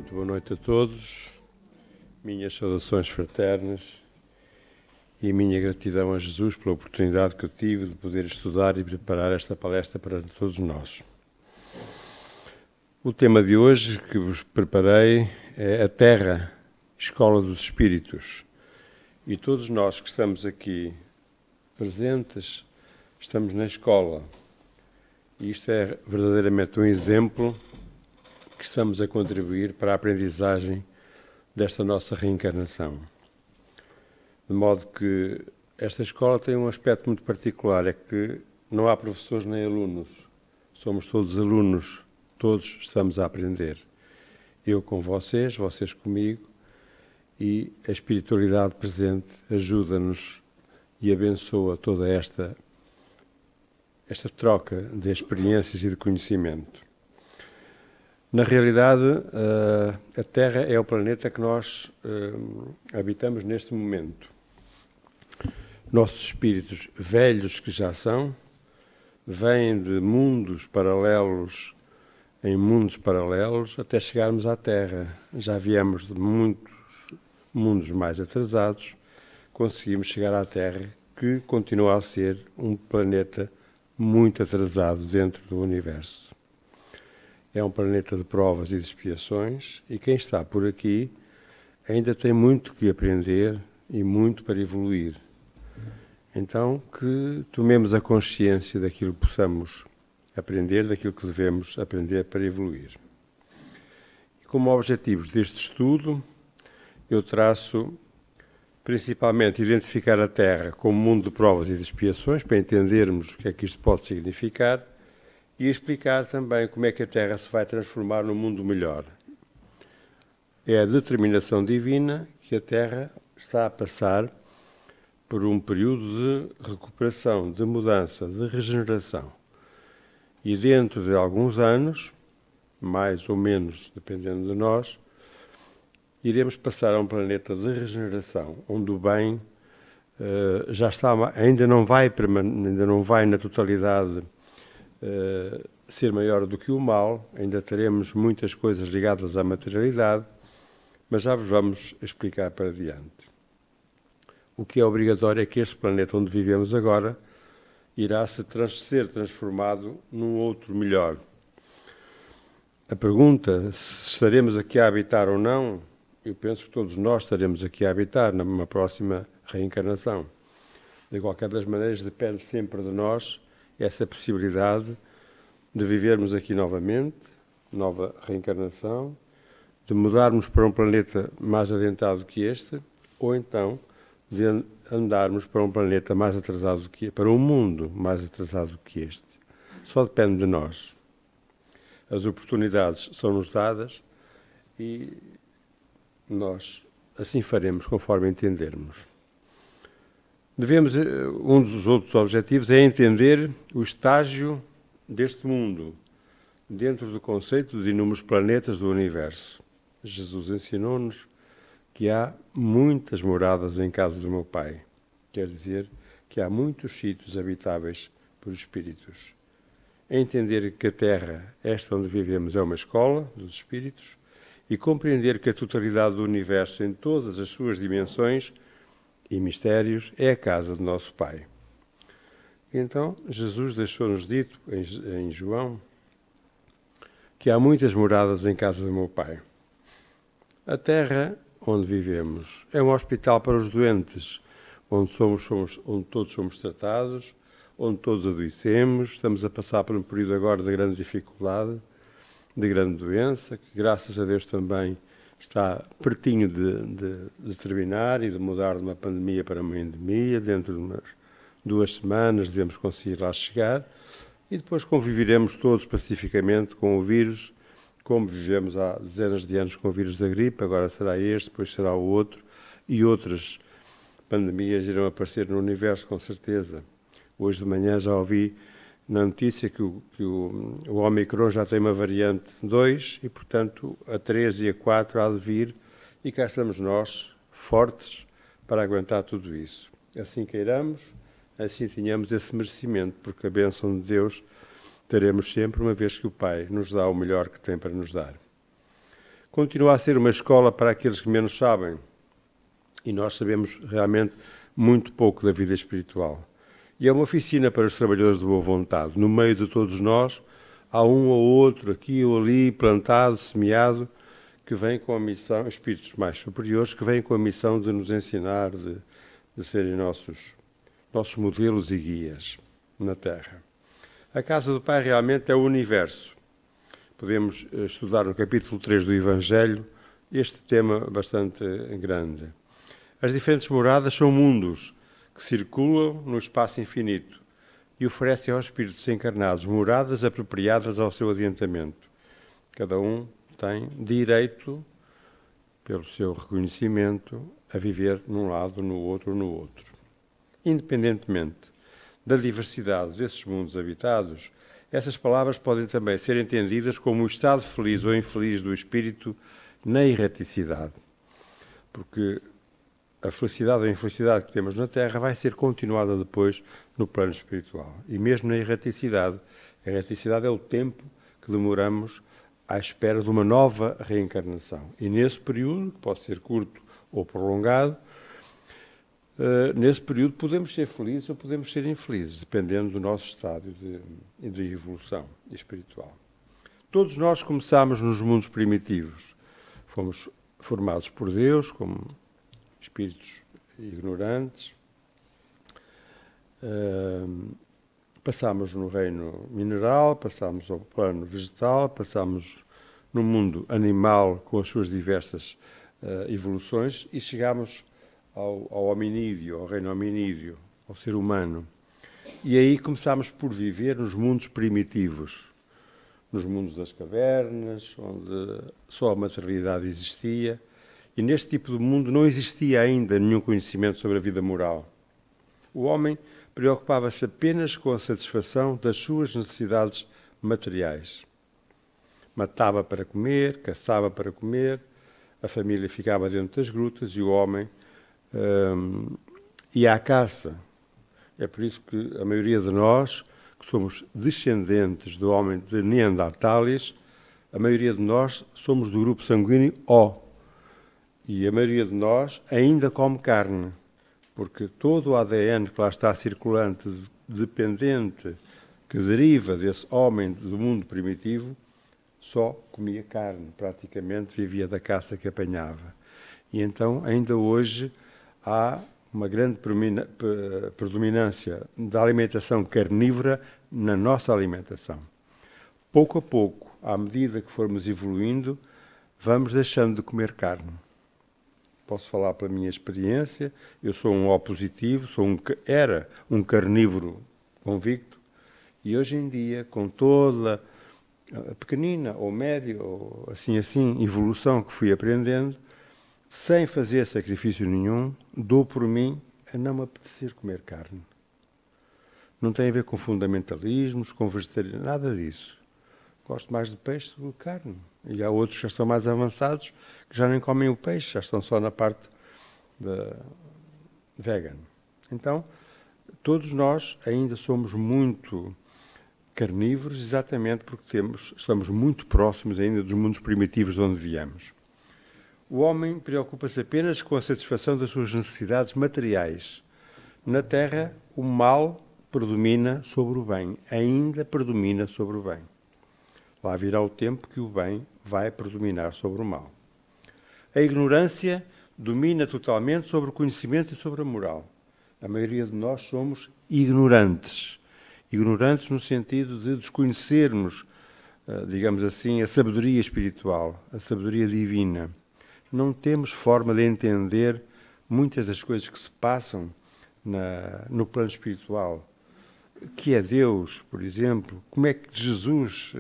Muito boa noite a todos, minhas saudações fraternas e minha gratidão a Jesus pela oportunidade que eu tive de poder estudar e preparar esta palestra para todos nós. O tema de hoje que vos preparei é a Terra, Escola dos Espíritos. E todos nós que estamos aqui presentes, estamos na escola. E isto é verdadeiramente um exemplo que estamos a contribuir para a aprendizagem desta nossa reencarnação. De modo que esta escola tem um aspecto muito particular, é que não há professores nem alunos. Somos todos alunos, todos estamos a aprender. Eu com vocês, vocês comigo, e a espiritualidade presente ajuda-nos e abençoa toda esta troca de experiências e de conhecimento. Na realidade, a Terra é o planeta que nós habitamos neste momento. Nossos espíritos velhos que já são, vêm de mundos paralelos em mundos paralelos até chegarmos à Terra. Já viemos de muitos mundos mais atrasados, conseguimos chegar à Terra, que continua a ser um planeta muito atrasado dentro do universo. É um planeta de provas e de expiações, e quem está por aqui ainda tem muito que aprender e muito para evoluir. Então, que tomemos a consciência daquilo que possamos aprender, daquilo que devemos aprender para evoluir. E como objetivos deste estudo, eu traço principalmente identificar a Terra como mundo de provas e de expiações, para entendermos o que é que isto pode significar, e explicar também como é que a Terra se vai transformar num mundo melhor. É a determinação divina que a Terra está a passar por um período de recuperação, de mudança, de regeneração. E dentro de alguns anos, mais ou menos, dependendo de nós, iremos passar a um planeta de regeneração, onde o bem já está, ainda não vai na totalidade ser maior do que o mal, ainda teremos muitas coisas ligadas à materialidade, mas já vos vamos explicar para diante. O que é obrigatório é que este planeta onde vivemos agora irá ser transformado num outro melhor. A pergunta, se estaremos aqui a habitar ou não, eu penso que todos nós estaremos aqui a habitar numa próxima reencarnação. De qualquer das maneiras, depende sempre de nós essa possibilidade de vivermos aqui novamente, nova reencarnação, de mudarmos para um planeta mais adiantado que este, ou então de andarmos para um planeta mais atrasado do que para um mundo mais atrasado do que este. Só depende de nós. As oportunidades são-nos dadas e nós assim faremos conforme entendermos. Um dos outros objetivos é entender o estágio deste mundo dentro do conceito de inúmeros planetas do universo. Jesus ensinou-nos que há muitas moradas em casa do meu Pai. Quer dizer que há muitos sítios habitáveis por espíritos. É entender que a Terra, esta onde vivemos, é uma escola dos espíritos e compreender que a totalidade do universo, em todas as suas dimensões e mistérios, é a casa do nosso Pai. Então, Jesus deixou-nos dito em João que há muitas moradas em casa do meu Pai. A Terra onde vivemos é um hospital para os doentes, onde todos somos tratados, onde todos adoecemos, estamos a passar por um período agora de grande dificuldade, de grande doença, que graças a Deus também está pertinho de terminar e de mudar de uma pandemia para uma endemia. Dentro de umas 2 semanas devemos conseguir lá chegar e depois conviveremos todos pacificamente com o vírus, como vivemos há dezenas de anos com o vírus da gripe. Agora será este, depois será o outro, e outras pandemias irão aparecer no universo com certeza. Hoje de manhã já ouvi na notícia que o Omicron já tem uma variante 2 e, portanto, a 3 e a 4 há de vir, e cá estamos nós, fortes, para aguentar tudo isso. Assim queiramos, assim tenhamos esse merecimento, porque a bênção de Deus teremos sempre, uma vez que o Pai nos dá o melhor que tem para nos dar. continua a ser uma escola para aqueles que menos sabem. E nós sabemos realmente muito pouco da vida espiritual. E é uma oficina para os trabalhadores de boa vontade. No meio de todos nós, há um ou outro, aqui ou ali, plantado, semeado, que vem com a missão, espíritos mais superiores, que vêm com a missão de nos ensinar, de serem nossos modelos e guias na Terra. A casa do Pai realmente é o universo. Podemos estudar no capítulo 3 do Evangelho este tema bastante grande. As diferentes moradas são mundos que circulam no espaço infinito e oferecem aos espíritos encarnados moradas apropriadas ao seu adiantamento. Cada um tem direito, pelo seu reconhecimento, a viver num lado, no outro. Independentemente da diversidade desses mundos habitados, essas palavras podem também ser entendidas como o estado feliz ou infeliz do espírito na erraticidade. Porque a felicidade ou infelicidade que temos na Terra vai ser continuada depois no plano espiritual. E mesmo na erraticidade, a erraticidade é o tempo que demoramos à espera de uma nova reencarnação. E nesse período, que pode ser curto ou prolongado, nesse período podemos ser felizes ou podemos ser infelizes, dependendo do nosso estádio de evolução espiritual. Todos nós começámos nos mundos primitivos. Fomos formados por Deus como espíritos ignorantes. Passámos no reino mineral, passámos ao plano vegetal, passámos no mundo animal com as suas diversas evoluções e chegámos ao hominídeo, ao reino hominídeo, ao ser humano. E aí começámos por viver nos mundos primitivos, nos mundos das cavernas, onde só a materialidade existia. E neste tipo de mundo não existia ainda nenhum conhecimento sobre a vida moral. O homem preocupava-se apenas com a satisfação das suas necessidades materiais. Matava para comer, caçava para comer, a família ficava dentro das grutas e o homem ia à caça. É por isso que a maioria de nós, que somos descendentes do homem de Neandertais, a maioria de nós somos do grupo sanguíneo O. E a maioria de nós ainda come carne, porque todo o ADN que lá está circulante, dependente, que deriva desse homem do mundo primitivo, só comia carne, praticamente vivia da caça que apanhava. E então, ainda hoje, há uma grande predominância da alimentação carnívora na nossa alimentação. Pouco a pouco, à medida que formos evoluindo, vamos deixando de comer carne. Posso falar pela minha experiência, eu sou um O positivo, era um carnívoro convicto, e hoje em dia, com toda a pequenina ou média, ou assim, evolução que fui aprendendo, sem fazer sacrifício nenhum, dou por mim a não me apetecer comer carne. Não tem a ver com fundamentalismos, com vegetarianismo, nada disso. Gosto mais de peixe do que de carne. E há outros que já estão mais avançados, que já nem comem o peixe, já estão só na parte vegan. Então, todos nós ainda somos muito carnívoros, exatamente porque estamos muito próximos ainda dos mundos primitivos de onde viemos. O homem preocupa-se apenas com a satisfação das suas necessidades materiais. Na Terra, o mal predomina sobre o bem, ainda predomina sobre o bem. Lá virá o tempo que o bem vai predominar sobre o mal. A ignorância domina totalmente sobre o conhecimento e sobre a moral. A maioria de nós somos ignorantes. Ignorantes no sentido de desconhecermos, digamos assim, a sabedoria espiritual, a sabedoria divina. Não temos forma de entender muitas das coisas que se passam no plano espiritual. Que é Deus, por exemplo, como é que Jesus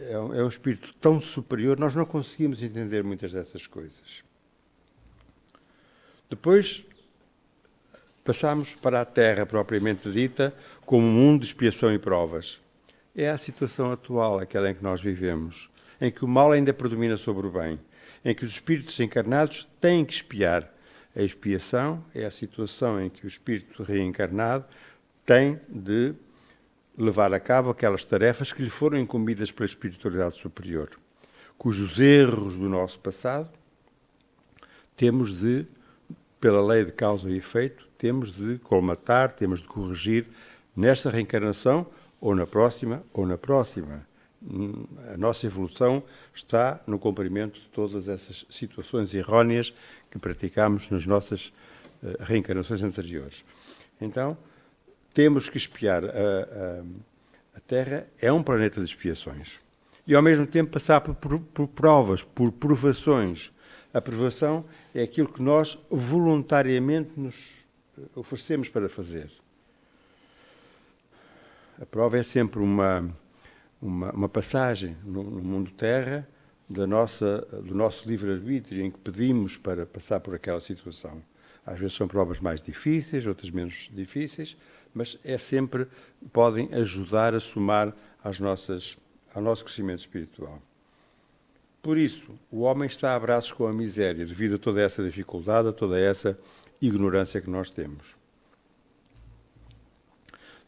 é um espírito tão superior, nós não conseguimos entender muitas dessas coisas. Depois passamos para a Terra propriamente dita, como um mundo de expiação e provas. É a situação atual, aquela em que nós vivemos, em que o mal ainda predomina sobre o bem, em que os espíritos encarnados têm que expiar. A expiação é a situação em que o espírito reencarnado tem de levar a cabo aquelas tarefas que lhe foram incumbidas pela espiritualidade superior. cujos erros do nosso passado temos de, pela lei de causa e efeito, temos de colmatar, temos de corrigir nesta reencarnação, ou na próxima, ou na próxima. A nossa evolução está no cumprimento de todas essas situações erróneas que praticámos nas nossas reencarnações anteriores. Então, temos que expiar. A Terra é um planeta de expiações. E, ao mesmo tempo, passar por provas, por provações. A provação é aquilo que nós voluntariamente nos oferecemos para fazer. A prova é sempre uma passagem no mundo Terra do nosso livre-arbítrio, em que pedimos para passar por aquela situação. Às vezes são provas mais difíceis, outras menos difíceis, mas podem ajudar a somar ao nosso crescimento espiritual. Por isso, o homem está a braços com a miséria, devido a toda essa dificuldade, a toda essa ignorância que nós temos.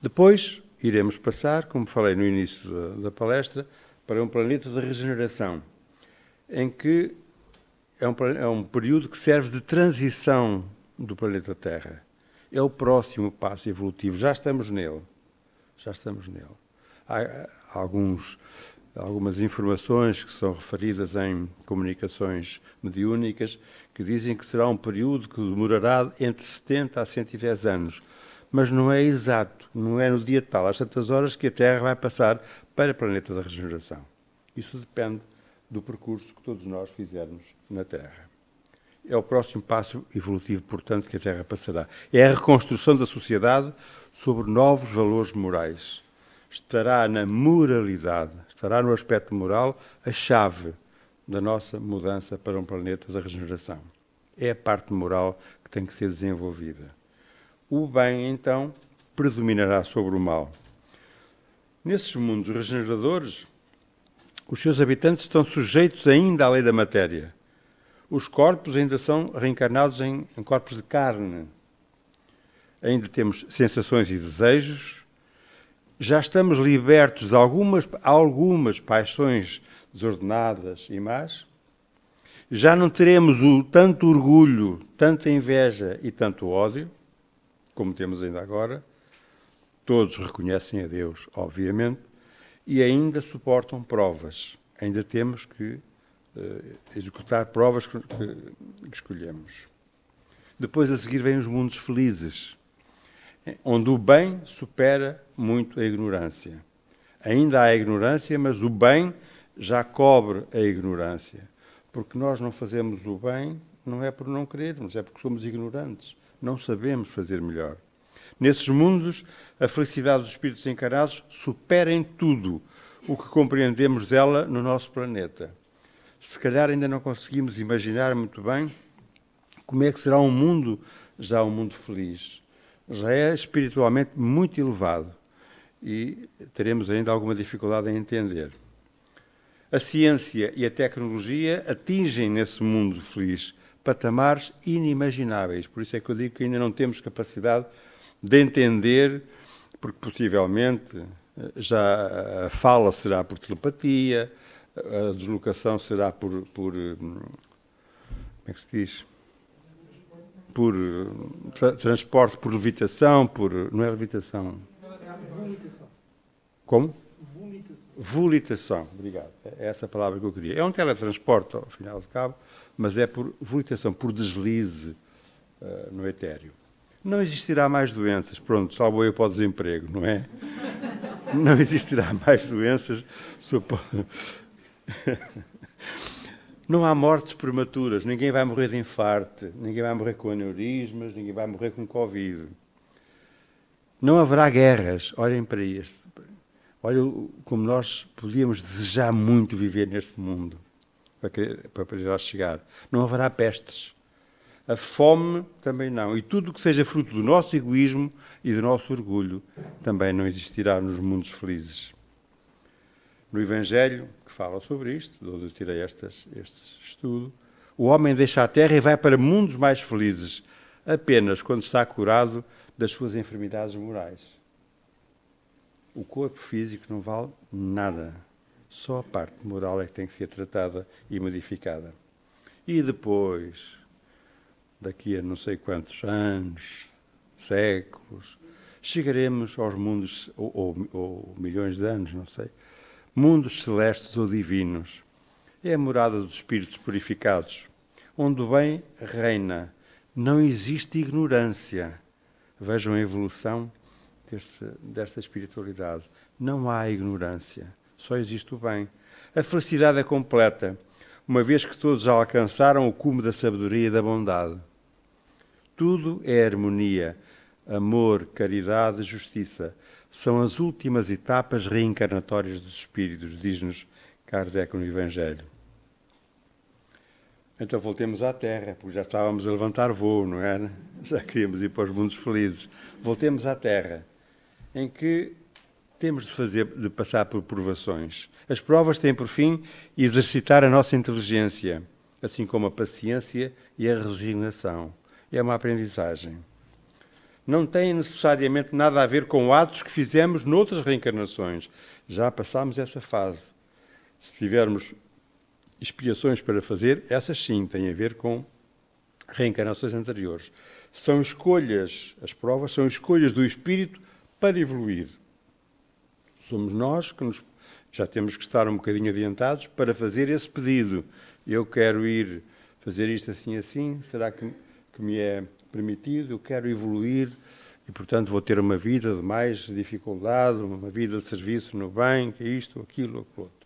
Depois, iremos passar, como falei no início da palestra, para um planeta de regeneração, em que é um período que serve de transição do planeta Terra. É o próximo passo evolutivo. Já estamos nele. Há algumas informações que são referidas em comunicações mediúnicas que dizem que será um período que demorará entre 70 a 110 anos. Mas não é exato, não é no dia tal, às tantas horas, que a Terra vai passar para o planeta da regeneração. Isso depende do percurso que todos nós fizermos na Terra. É o próximo passo evolutivo, portanto, que a Terra passará. É a reconstrução da sociedade sobre novos valores morais. Estará na moralidade, estará no aspecto moral, a chave da nossa mudança para um planeta da regeneração. É a parte moral que tem que ser desenvolvida. O bem, então, predominará sobre o mal. Nesses mundos regeneradores, os seus habitantes estão sujeitos ainda à lei da matéria. Os corpos ainda são reencarnados em corpos de carne. Ainda temos sensações e desejos. Já estamos libertos de algumas paixões desordenadas e más. Já não teremos tanto orgulho, tanta inveja e tanto ódio, como temos ainda agora. Todos reconhecem a Deus, obviamente, e ainda suportam provas. Ainda temos que executar provas que escolhemos. Depois, a seguir, vêm os mundos felizes, onde o bem supera muito a ignorância. Ainda há a ignorância, mas o bem já cobre a ignorância. Porque nós não fazemos o bem, não é por não querermos, é porque somos ignorantes. Não sabemos fazer melhor. Nesses mundos, a felicidade dos espíritos encarnados supera em tudo o que compreendemos dela no nosso planeta. Se calhar ainda não conseguimos imaginar muito bem como é que será um mundo feliz. Já é espiritualmente muito elevado e teremos ainda alguma dificuldade em entender. A ciência e a tecnologia atingem nesse mundo feliz patamares inimagináveis. Por isso é que eu digo que ainda não temos capacidade de entender, porque possivelmente já a fala será por telepatia, a deslocação será por como é que se diz? Por transporte, por levitação, não é levitação? Vomitação. Como? Vomitação. Volitação, obrigado. É essa a palavra que eu queria. É um teletransporte, ao final de cabo, mas é por volitação, por deslize no etéreo. Não existirá mais doenças, pronto, salvo eu para o desemprego, não é? Não existirá mais doenças. Não há mortes prematuras, ninguém vai morrer de infarto, ninguém vai morrer com aneurismas, ninguém vai morrer com Covid. Não haverá guerras, olhem para isto. Olhem como nós podíamos desejar muito viver neste mundo, para lá chegar. Não haverá pestes. A fome também não. E tudo o que seja fruto do nosso egoísmo e do nosso orgulho também não existirá nos mundos felizes. No Evangelho, que fala sobre isto, de onde eu tirei este estudo, o homem deixa a terra e vai para mundos mais felizes, apenas quando está curado das suas enfermidades morais. O corpo físico não vale nada. Só a parte moral é que tem que ser tratada e modificada. E depois, daqui a não sei quantos anos, séculos, chegaremos aos mundos, ou milhões de anos, não sei, mundos celestes ou divinos. É a morada dos espíritos purificados, onde o bem reina. Não existe ignorância. Vejam a evolução desta espiritualidade. Não há ignorância, só existe o bem. A felicidade é completa, uma vez que todos já alcançaram o cume da sabedoria e da bondade. Tudo é harmonia, amor, caridade, justiça. São as últimas etapas reencarnatórias dos espíritos, diz-nos Kardec no Evangelho. Então voltemos à Terra, porque já estávamos a levantar voo, não é? Já queríamos ir para os mundos felizes. Voltemos à Terra, em que temos de passar por provações. As provas têm por fim exercitar a nossa inteligência, assim como a paciência e a resignação. É uma aprendizagem. Não tem necessariamente nada a ver com atos que fizemos noutras reencarnações. Já passámos essa fase. Se tivermos expiações para fazer, essas sim têm a ver com reencarnações anteriores. São escolhas, as provas são escolhas do espírito para evoluir. Somos nós que já temos que estar um bocadinho adiantados para fazer esse pedido. Eu quero ir fazer isto assim, assim, será que me é permitido? Eu quero evoluir e, portanto, vou ter uma vida de mais dificuldade, uma vida de serviço no bem, que é isto, aquilo, aquilo outro.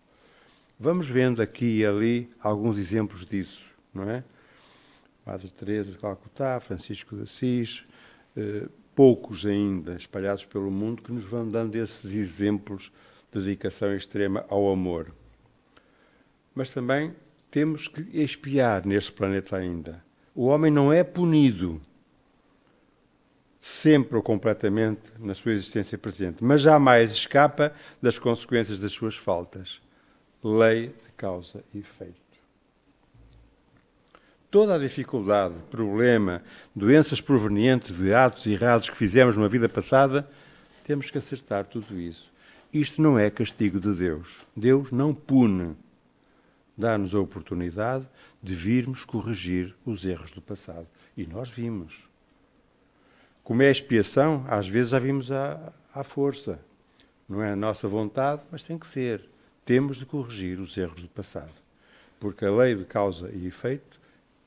Vamos vendo aqui e ali alguns exemplos disso, não é? Madre Teresa de Calcutá, Francisco de Assis, poucos ainda espalhados pelo mundo que nos vão dando esses exemplos de dedicação extrema ao amor. Mas também temos que expiar neste planeta ainda. O homem não é punido sempre ou completamente na sua existência presente, mas jamais escapa das consequências das suas faltas. Lei de causa e efeito. Toda a dificuldade, problema, doenças provenientes de atos errados que fizemos numa vida passada, temos que acertar tudo isso. Isto não é castigo de Deus. Deus não pune. Dá-nos a oportunidade de virmos corrigir os erros do passado. E nós vimos. Como é a expiação, às vezes já vimos à força. Não é a nossa vontade, mas tem que ser. Temos de corrigir os erros do passado. Porque a lei de causa e efeito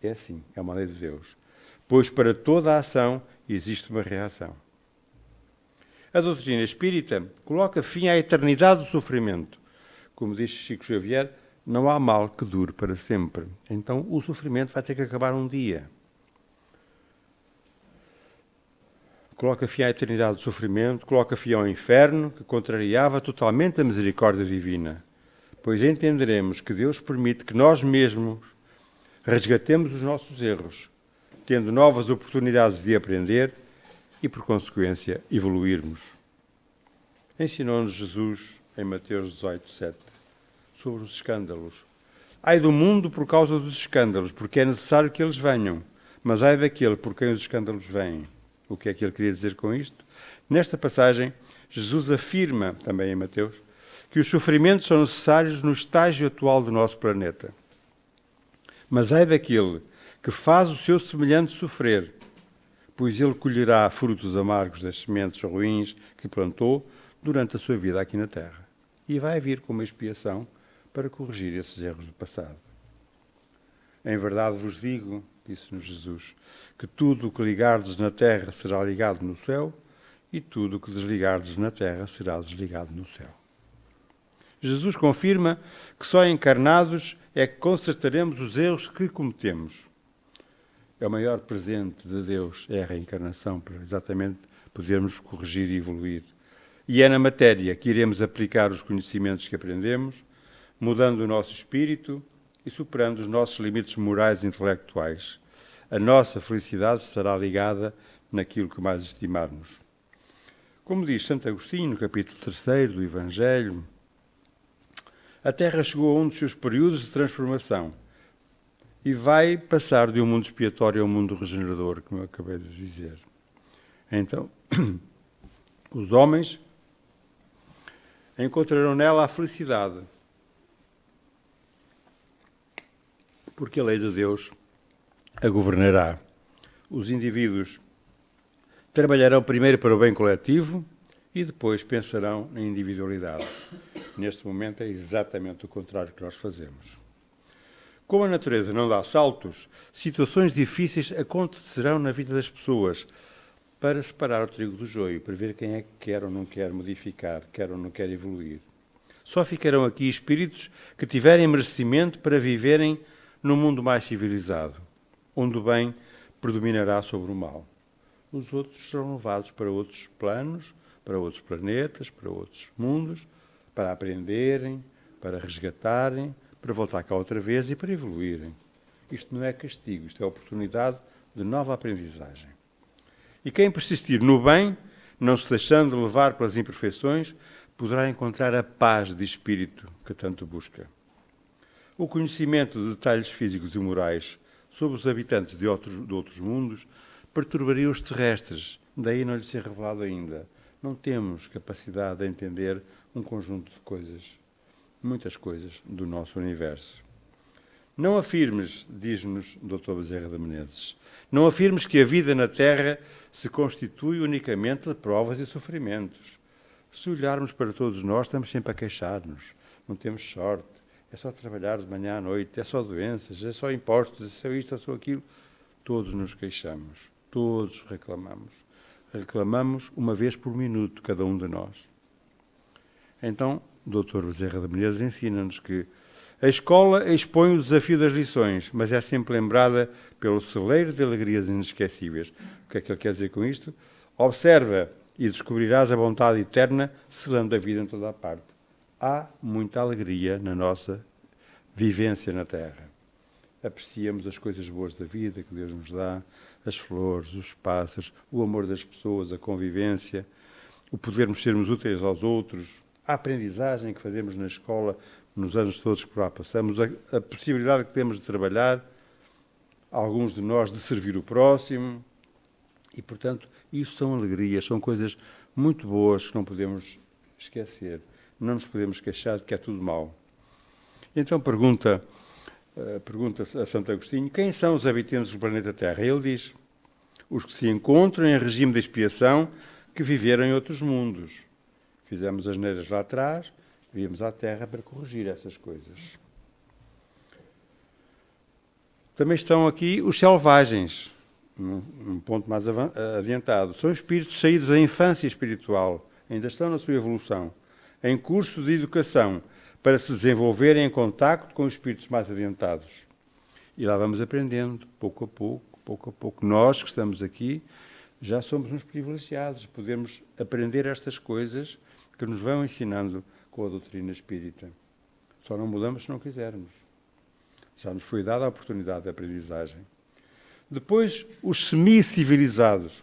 é assim, é uma lei de Deus. Pois para toda a ação existe uma reação. A doutrina espírita coloca fim à eternidade do sofrimento. Como diz Chico Xavier, não há mal que dure para sempre. Então o sofrimento vai ter que acabar um dia. Coloca fim à eternidade do sofrimento, coloca fim ao inferno, que contrariava totalmente a misericórdia divina. Pois entenderemos que Deus permite que nós mesmos resgatemos os nossos erros, tendo novas oportunidades de aprender e, por consequência, evoluirmos. Ensinou-nos Jesus, em Mateus 18, 7, sobre os escândalos. Ai do mundo por causa dos escândalos, porque é necessário que eles venham, mas ai daquele por quem os escândalos vêm. O que é que ele queria dizer com isto? Nesta passagem, Jesus afirma, também em Mateus, que os sofrimentos são necessários no estágio atual do nosso planeta. Mas ai daquele que faz o seu semelhante sofrer, pois ele colherá frutos amargos das sementes ruins que plantou durante a sua vida aqui na Terra. E vai vir como expiação para corrigir esses erros do passado. Em verdade vos digo, disse-nos Jesus, que tudo o que ligardes na terra será ligado no céu e tudo o que desligardes na terra será desligado no céu. Jesus confirma que só encarnados é que consertaremos os erros que cometemos. É o maior presente de Deus, é a reencarnação, para exatamente podermos corrigir e evoluir. E é na matéria que iremos aplicar os conhecimentos que aprendemos, mudando o nosso espírito e superando os nossos limites morais e intelectuais. A nossa felicidade estará ligada naquilo que mais estimarmos. Como diz Santo Agostinho, no capítulo 3 do Evangelho, a Terra chegou a um dos seus períodos de transformação e vai passar de um mundo expiatório a um mundo regenerador, como eu acabei de dizer. Então, os homens encontrarão nela a felicidade porque a lei de Deus a governará. Os indivíduos trabalharão primeiro para o bem coletivo e depois pensarão na individualidade. Neste momento é exatamente o contrário que nós fazemos. Como a natureza não dá saltos, situações difíceis acontecerão na vida das pessoas para separar o trigo do joio, para ver quem é que quer ou não quer modificar, quer ou não quer evoluir. Só ficarão aqui espíritos que tiverem merecimento para viverem num mundo mais civilizado, onde o bem predominará sobre o mal. Os outros serão levados para outros planos, para outros planetas, para outros mundos, para aprenderem, para resgatarem, para voltar cá outra vez e para evoluírem. Isto não é castigo, isto é oportunidade de nova aprendizagem. E quem persistir no bem, não se deixando levar pelas imperfeições, poderá encontrar a paz de espírito que tanto busca. O conhecimento de detalhes físicos e morais sobre os habitantes de outros mundos perturbaria os terrestres, daí não lhe ser revelado ainda. Não temos capacidade de entender um conjunto de coisas, muitas coisas do nosso universo. Não afirmes, diz-nos Dr. Bezerra de Menezes, não afirmes que a vida na Terra se constitui unicamente de provas e sofrimentos. Se olharmos para todos nós, estamos sempre a queixar-nos. Não temos sorte, é só trabalhar de manhã à noite, é só doenças, é só impostos, é só isto, é só aquilo. Todos nos queixamos, todos reclamamos. Reclamamos uma vez por minuto, cada um de nós. Então, Dr. Bezerra de Menezes ensina-nos que a escola expõe o desafio das lições, mas é sempre lembrada pelo celeiro de alegrias inesquecíveis. O que é que ele quer dizer com isto? Observa e descobrirás a vontade eterna, selando a vida em toda a parte. Há muita alegria na nossa vivência na Terra. Apreciamos as coisas boas da vida que Deus nos dá, as flores, os pássaros, o amor das pessoas, a convivência, o podermos sermos úteis aos outros, a aprendizagem que fazemos na escola nos anos todos que por lá passamos, a possibilidade que temos de trabalhar, alguns de nós de servir o próximo, e, portanto, isso são alegrias, são coisas muito boas que não podemos esquecer. Não nos podemos queixar de que é tudo mau. Então pergunta a Santo Agostinho, quem são os habitantes do planeta Terra? Ele diz, os que se encontram em regime de expiação, que viveram em outros mundos. Fizemos as neiras lá atrás, viemos à Terra para corrigir essas coisas. Também estão aqui os selvagens, num ponto mais adiantado. São espíritos saídos da infância espiritual, ainda estão na sua evolução, em curso de educação, para se desenvolverem em contacto com os espíritos mais adiantados. E lá vamos aprendendo, pouco a pouco. Nós que estamos aqui, já somos uns privilegiados, podemos aprender estas coisas que nos vão ensinando com a doutrina espírita. Só não mudamos se não quisermos. Já nos foi dada a oportunidade de aprendizagem. Depois, os semi-civilizados.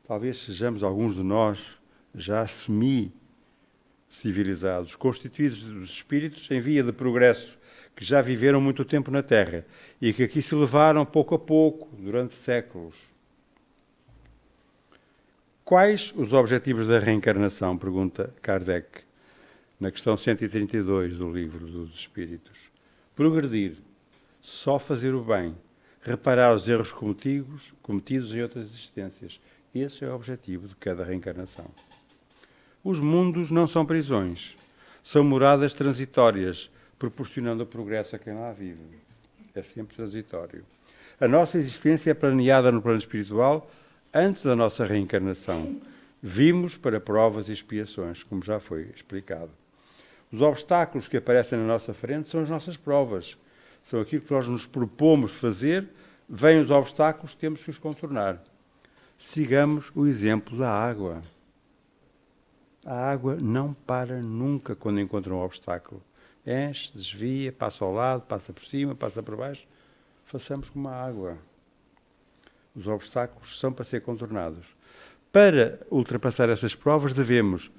Talvez sejamos alguns de nós já semi-civilizados, constituídos dos espíritos em via de progresso, que já viveram muito tempo na Terra e que aqui se levaram pouco a pouco, durante séculos. Quais os objetivos da reencarnação? Pergunta Kardec, na questão 132 do Livro dos Espíritos. Progredir, só fazer o bem, reparar os erros cometidos em outras existências. Esse é o objetivo de cada reencarnação. Os mundos não são prisões, são moradas transitórias, proporcionando o progresso a quem lá vive. É sempre transitório. A nossa existência é planeada no plano espiritual antes da nossa reencarnação. Vimos para provas e expiações, como já foi explicado. Os obstáculos que aparecem na nossa frente são as nossas provas. São aquilo que nós nos propomos fazer, vêm os obstáculos, temos que os contornar. Sigamos o exemplo da água. A água não para nunca quando encontra um obstáculo. Enche, desvia, passa ao lado, passa por cima, passa por baixo. Façamos como a água. Os obstáculos são para ser contornados. Para ultrapassar essas provas, devemos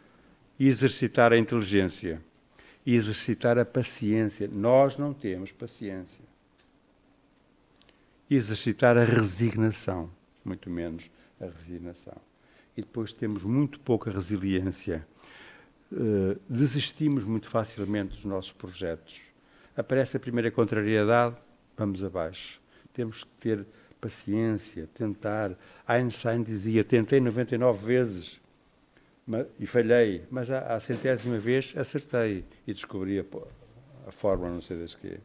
exercitar a inteligência e exercitar a paciência. Nós não temos paciência. Exercitar a resignação, muito menos a resignação. E depois temos muito pouca resiliência. Desistimos muito facilmente dos nossos projetos. Aparece a primeira contrariedade, vamos abaixo. Temos que ter paciência, tentar. Einstein dizia, tentei 99 vezes e falhei, mas à centésima vez acertei e descobri a fórmula, não sei das quê.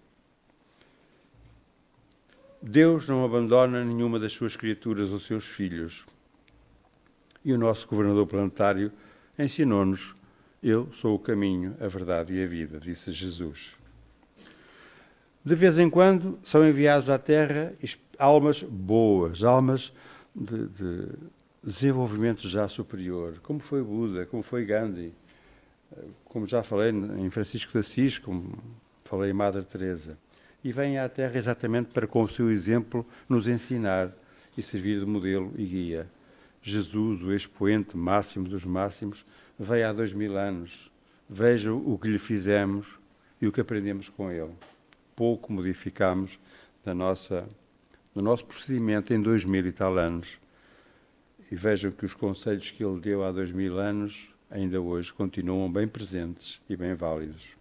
Deus não abandona nenhuma das suas criaturas ou seus filhos. E o nosso governador planetário ensinou-nos: eu sou o caminho, a verdade e a vida, disse Jesus. De vez em quando são enviados à Terra almas boas, almas de desenvolvimento já superior, como foi Buda, como foi Gandhi, como já falei em Francisco de Assis, como falei em Madre Teresa. E vêm à Terra exatamente para, com o seu exemplo, nos ensinar e servir de modelo e guia. Jesus, o expoente máximo dos máximos, veio há 2000 anos. Vejam o que lhe fizemos e o que aprendemos com ele. Pouco modificamos do nosso procedimento em 2000 e tal anos. E vejam que os conselhos que ele deu há 2000 anos, ainda hoje, continuam bem presentes e bem válidos.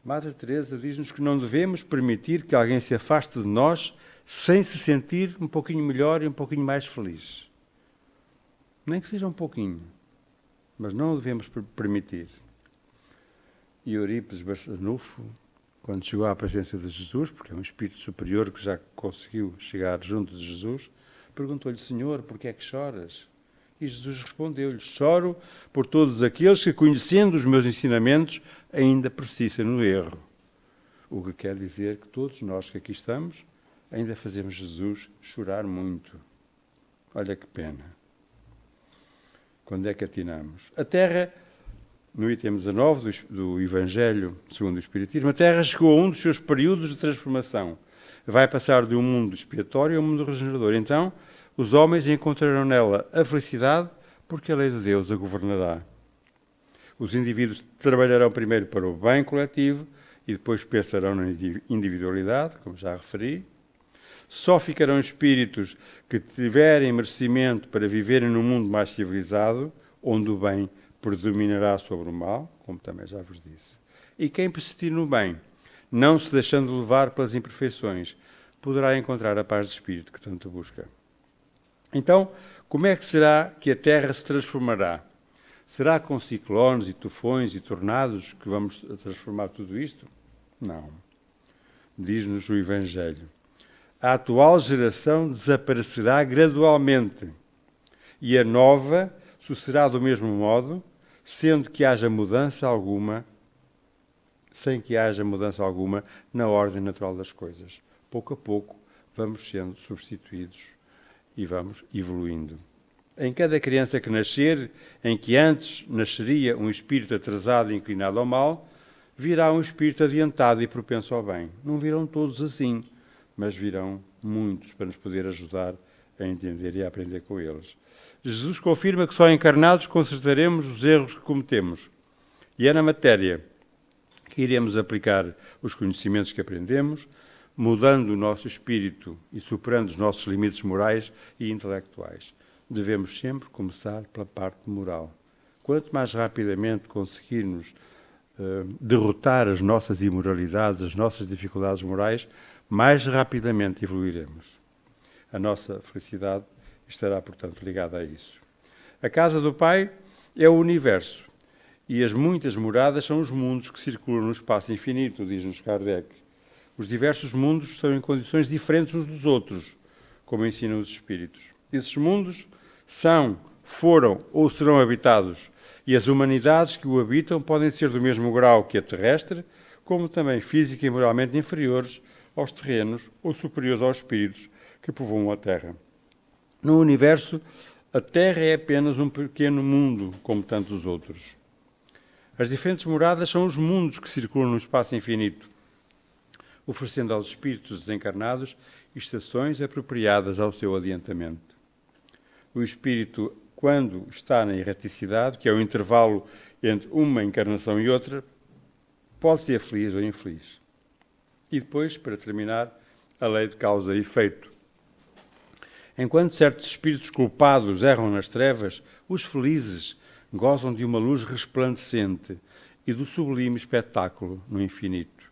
Madre Teresa diz-nos que não devemos permitir que alguém se afaste de nós sem se sentir um pouquinho melhor e um pouquinho mais feliz. Nem que seja um pouquinho, mas não o devemos permitir. E Eurípides Barçanufo, quando chegou à presença de Jesus, porque é um espírito superior que já conseguiu chegar junto de Jesus, perguntou-lhe: Senhor, por que é que choras? E Jesus respondeu-lhe: choro por todos aqueles que, conhecendo os meus ensinamentos, ainda persistem no erro. O que quer dizer que todos nós que aqui estamos ainda fazemos Jesus chorar muito. Olha que pena. Quando é que atinamos? A Terra, no item 19 do Evangelho segundo o Espiritismo, a Terra chegou a um dos seus períodos de transformação. Vai passar de um mundo expiatório a um mundo regenerador. Então, os homens encontrarão nela a felicidade, porque a lei de Deus a governará. Os indivíduos trabalharão primeiro para o bem coletivo e depois pensarão na individualidade, como já referi. Só ficarão espíritos que tiverem merecimento para viverem num mundo mais civilizado, onde o bem predominará sobre o mal, como também já vos disse. E quem persistir no bem, não se deixando levar pelas imperfeições, poderá encontrar a paz de espírito que tanto busca. Então, como é que será que a Terra se transformará? Será com ciclones e tufões e tornados que vamos transformar tudo isto? Não. Diz-nos o Evangelho: a atual geração desaparecerá gradualmente e a nova sucederá do mesmo modo, sendo que haja mudança alguma, sem que haja mudança alguma na ordem natural das coisas. Pouco a pouco vamos sendo substituídos e vamos evoluindo. Em cada criança que nascer, em que antes nasceria um espírito atrasado e inclinado ao mal, virá um espírito adiantado e propenso ao bem. Não virão todos assim, mas virão muitos para nos poder ajudar a entender e a aprender com eles. Jesus confirma que só encarnados consertaremos os erros que cometemos. E é na matéria que iremos aplicar os conhecimentos que aprendemos, mudando o nosso espírito e superando os nossos limites morais e intelectuais. Devemos sempre começar pela parte moral. Quanto mais rapidamente conseguirmos derrotar as nossas imoralidades, as nossas dificuldades morais, mais rapidamente evoluiremos. A nossa felicidade estará, portanto, ligada a isso. A casa do Pai é o universo e as muitas moradas são os mundos que circulam no espaço infinito, diz-nos Kardec. Os diversos mundos estão em condições diferentes uns dos outros, como ensinam os espíritos. Esses mundos são, foram ou serão habitados, e as humanidades que o habitam podem ser do mesmo grau que a terrestre, como também física e moralmente inferiores aos terrenos ou superiores aos espíritos que povoam a Terra. No universo, a Terra é apenas um pequeno mundo, como tantos outros. As diferentes moradas são os mundos que circulam no espaço infinito, oferecendo aos espíritos desencarnados estações apropriadas ao seu adiantamento. O espírito, quando está na erraticidade, que é o intervalo entre uma encarnação e outra, pode ser feliz ou infeliz. E depois, para terminar, a lei de causa e efeito. Enquanto certos espíritos culpados erram nas trevas, os felizes gozam de uma luz resplandecente e do sublime espetáculo no infinito.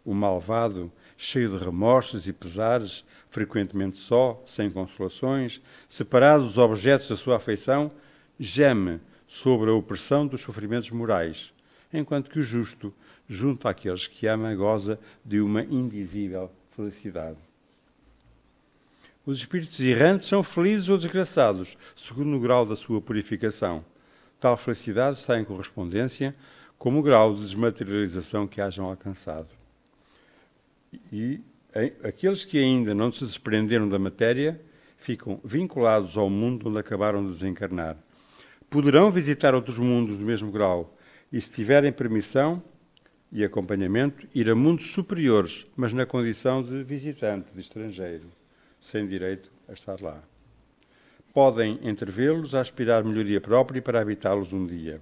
O malvado cheio de remorsos e pesares, frequentemente só, sem consolações, separado dos objetos da sua afeição, geme sobre a opressão dos sofrimentos morais, enquanto que o justo, junto àqueles que ama, goza de uma indizível felicidade. Os espíritos errantes são felizes ou desgraçados, segundo o grau da sua purificação. Tal felicidade está em correspondência com o grau de desmaterialização que hajam alcançado. E aqueles que ainda não se desprenderam da matéria ficam vinculados ao mundo onde acabaram de desencarnar. Poderão visitar outros mundos do mesmo grau e, se tiverem permissão e acompanhamento, ir a mundos superiores, mas na condição de visitante, de estrangeiro, sem direito a estar lá. Podem entrevê-los a aspirar melhoria própria para habitá-los um dia.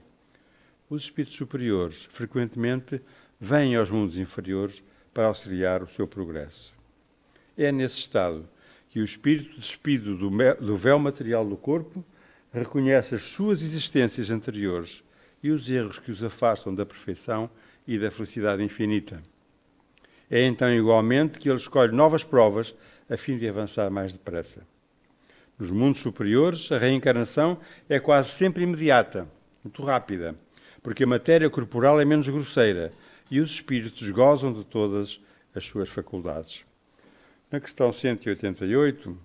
Os espíritos superiores, frequentemente, vêm aos mundos inferiores para auxiliar o seu progresso. É nesse estado que o espírito, despido do véu material do corpo, reconhece as suas existências anteriores e os erros que os afastam da perfeição e da felicidade infinita. É então igualmente que ele escolhe novas provas a fim de avançar mais depressa. Nos mundos superiores, a reencarnação é quase sempre imediata, muito rápida, porque a matéria corporal é menos grosseira e os espíritos gozam de todas as suas faculdades. Na questão 188,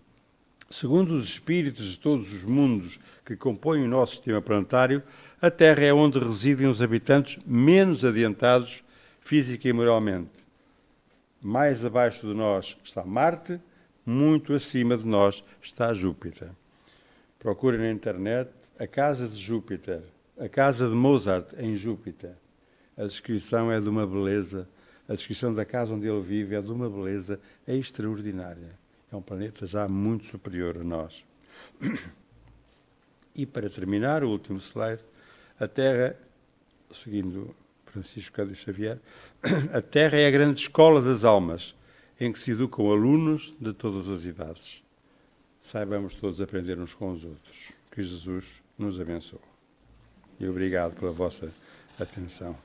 segundo os espíritos de todos os mundos que compõem o nosso sistema planetário, a Terra é onde residem os habitantes menos adiantados física e moralmente. Mais abaixo de nós está Marte, muito acima de nós está Júpiter. Procurem na internet a casa de Júpiter, a casa de Mozart em Júpiter. A descrição é de uma beleza, a descrição da casa onde ele vive é de uma beleza extraordinária. É um planeta já muito superior a nós. E para terminar, o último slide, a Terra, seguindo Francisco Cândido Xavier, a Terra é a grande escola das almas, em que se educam alunos de todas as idades. Saibamos todos aprender uns com os outros. Que Jesus nos abençoe. E obrigado pela vossa atenção.